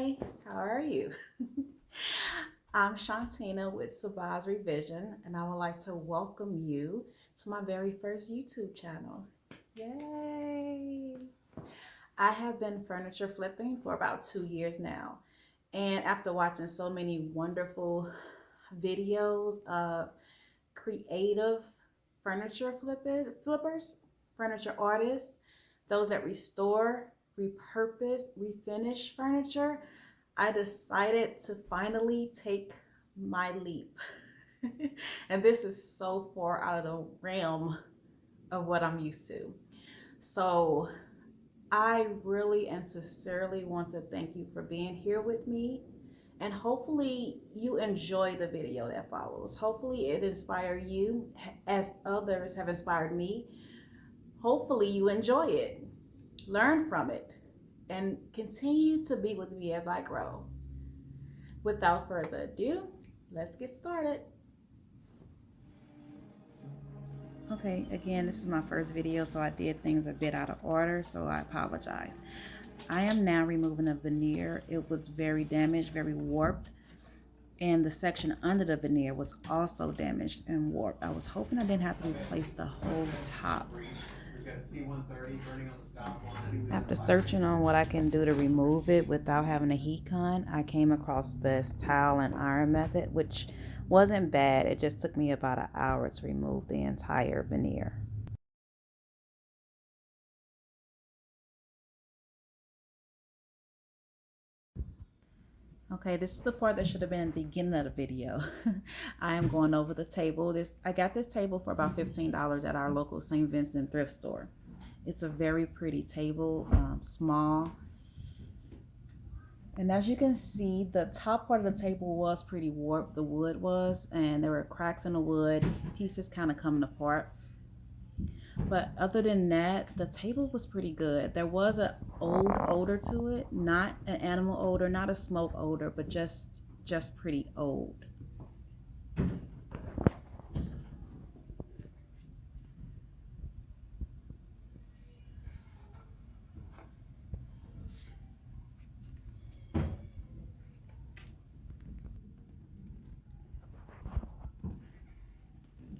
Hi, how are you? I'm Shantina with Sabah's Revision, and I would like to welcome you to my very first YouTube channel. Yay! I have been furniture flipping for about 2 years now, and after watching so many wonderful videos of creative flippers, furniture artists, those that restore, repurpose, refinish furniture, I decided to finally take my leap. And this is so far out of the realm of what I'm used to. So I really and sincerely want to thank you for being here with me. And hopefully you enjoy the video that follows. Hopefully it inspires you as others have inspired me. Hopefully you enjoy it, learn from it, and continue to be with me as I grow. Without further ado, let's get started. Okay, again, this is my first video, so I did things a bit out of order, so I apologize. I am now removing the veneer. It was very damaged, very warped, and the section under the veneer was also damaged and warped. I was hoping I didn't have to replace the whole top. After searching on what I can do to remove it without having a heat gun, I came across this towel and iron method, which wasn't bad. It just took me about an hour to remove the entire veneer. Okay, this is the part that should have been the beginning of the video. I am going over the table. I got this table for about $15 at our local St. Vincent thrift store. It's a very pretty table, small. And as you can see, the top part of the table was pretty warped, the wood was, and there were cracks in the wood, pieces kind of coming apart. But other than that, the table was pretty good. There was an old odor to it, not an animal odor, not a smoke odor, but just pretty old.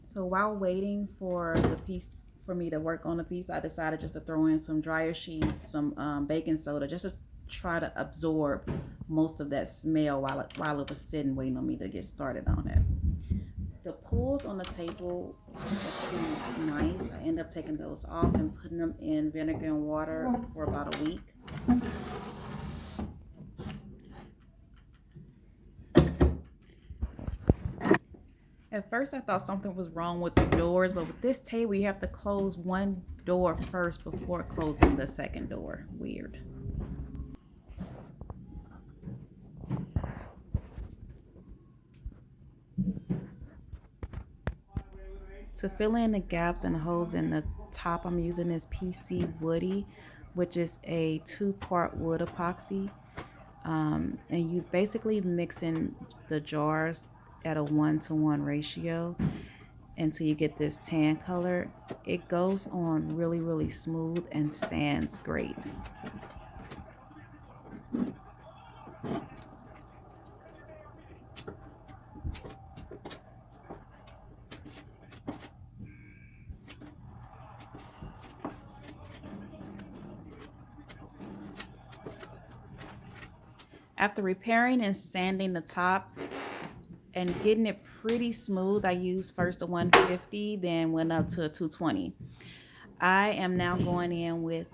So while waiting for the piece for me to work on the piece, I decided just to throw in some dryer sheets, some baking soda, just to try to absorb most of that smell while it was sitting waiting on me to get started on it. The pulls on the table are pretty nice. I end up taking those off and putting them in vinegar and water for about a week. At first I thought something was wrong with the doors, but with this table you have to close one door first before closing the second door. Weird. To fill in the gaps and holes in the top, I'm using this PC Woody, which is a 2-part wood epoxy. And you basically mix in the jars at a 1-to-1 ratio until you get this tan color. It goes on really, really smooth and sands great. After repairing and sanding the top and getting it pretty smooth, I used first a 150, then went up to a 220. I am now going in with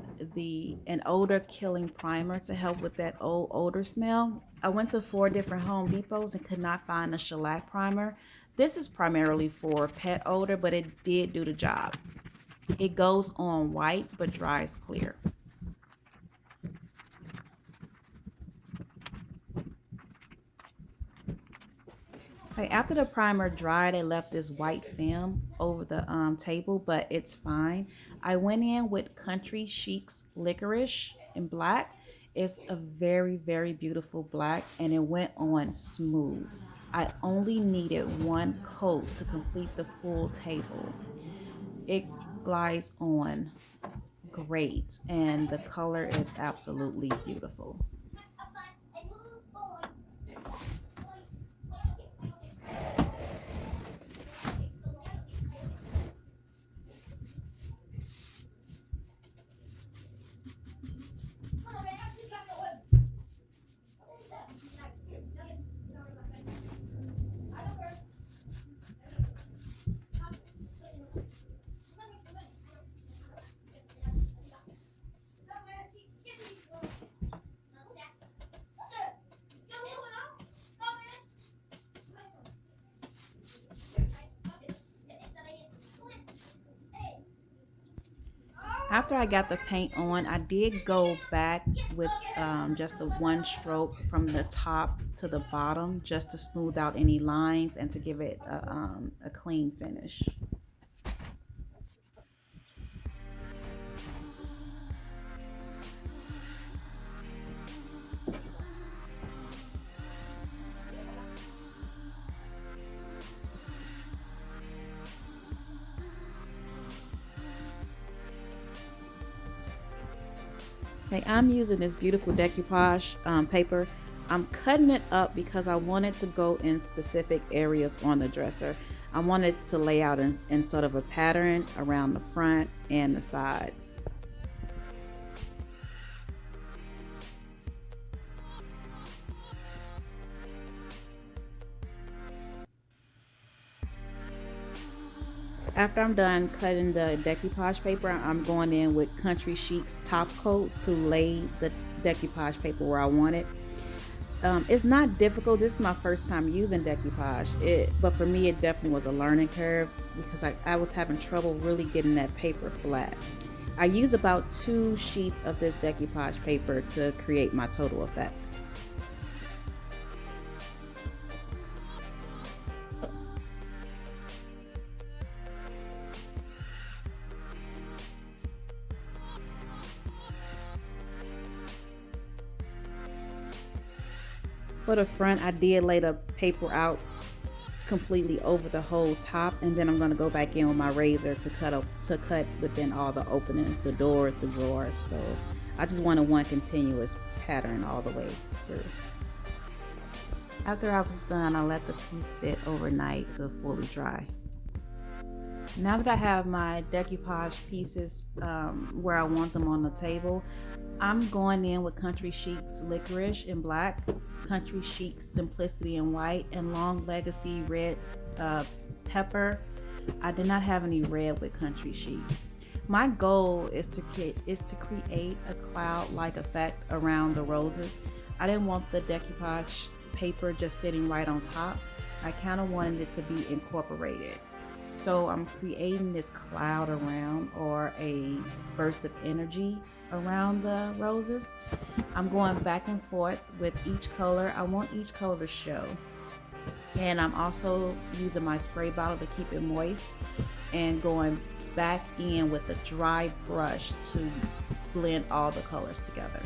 an odor killing primer to help with that old odor smell. I went to 4 different Home Depots and could not find a shellac primer. This is primarily for pet odor, but it did do the job. It goes on white but dries clear. Okay, after the primer dried, it left this white film over the table, but it's fine. I went in with Country Chic's Licorice in black. It's a very, very beautiful black, and it went on smooth. I only needed 1 coat to complete the full table. It glides on great, and the color is absolutely beautiful. After I got the paint on, I did go back with just a one stroke from the top to the bottom just to smooth out any lines and to give it a clean finish. Okay, I'm using this beautiful decoupage paper. I'm cutting it up because I wanted to go in specific areas on the dresser. I wanted to lay out in sort of a pattern around the front and the sides. After I'm done cutting the decoupage paper, I'm going in with Country Chic's top coat to lay the decoupage paper where I want it. It's not difficult. This is my first time using decoupage, but for me it definitely was a learning curve because I was having trouble really getting that paper flat. I used about 2 sheets of this decoupage paper to create my total effect. For the front, I did lay the paper out completely over the whole top, and then I'm going to go back in with my razor to cut within all the openings, the doors, the drawers. So I just wanted one continuous pattern all the way through. After I was done, I let the piece sit overnight to fully dry. Now that I have my decoupage pieces where I want them on the table, I'm going in with Country Chic's Licorice in black, Country Chic's Simplicity in white, and Long Legacy red pepper. I did not have any red with Country Chic. My goal is to create a cloud-like effect around the roses. I didn't want the decoupage paper just sitting right on top. I kind of wanted it to be incorporated. So I'm creating this cloud around, or a burst of energy around the roses. I'm going back and forth with each color. I want each color to show. And I'm also using my spray bottle to keep it moist and going back in with a dry brush to blend all the colors together.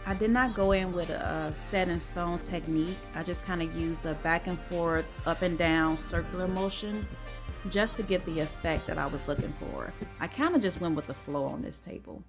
I did not go in with a set in stone technique. I just kind of used a back and forth, up and down circular motion just to get the effect that I was looking for. I kind of just went with the flow on this table.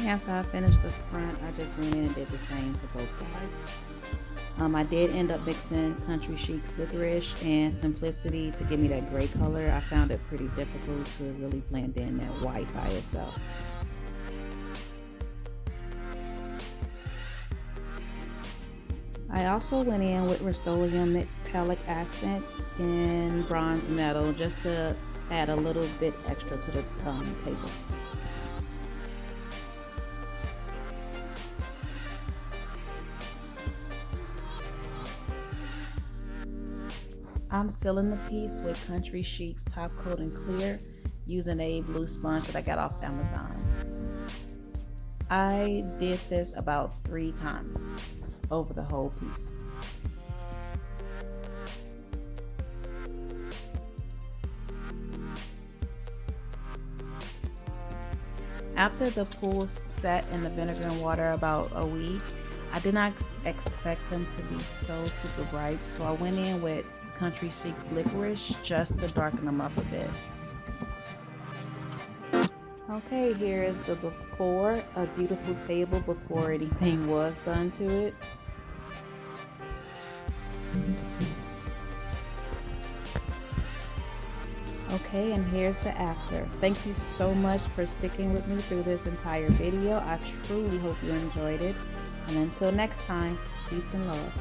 After I finished the front, I just went in and did the same to both sides. I did end up mixing Country Chic's licorice and Simplicity to give me that gray color. I found it pretty difficult to really blend in that white by itself. I also went in with Rust-Oleum metallic accents in bronze metal just to add a little bit extra to the table. I'm sealing the piece with Country Chic's Top Coat and Clear using a blue sponge that I got off Amazon. I did this about 3 times over the whole piece. After the pools sat in the vinegar and water about a week, I did not expect them to be so super bright, so I went in with Country Chic licorice just to darken them up a bit. Okay, here is the before, a beautiful table before anything was done to it. Okay, and here's the after. Thank you so much for sticking with me through this entire video. I truly hope you enjoyed it. And until next time, peace and love.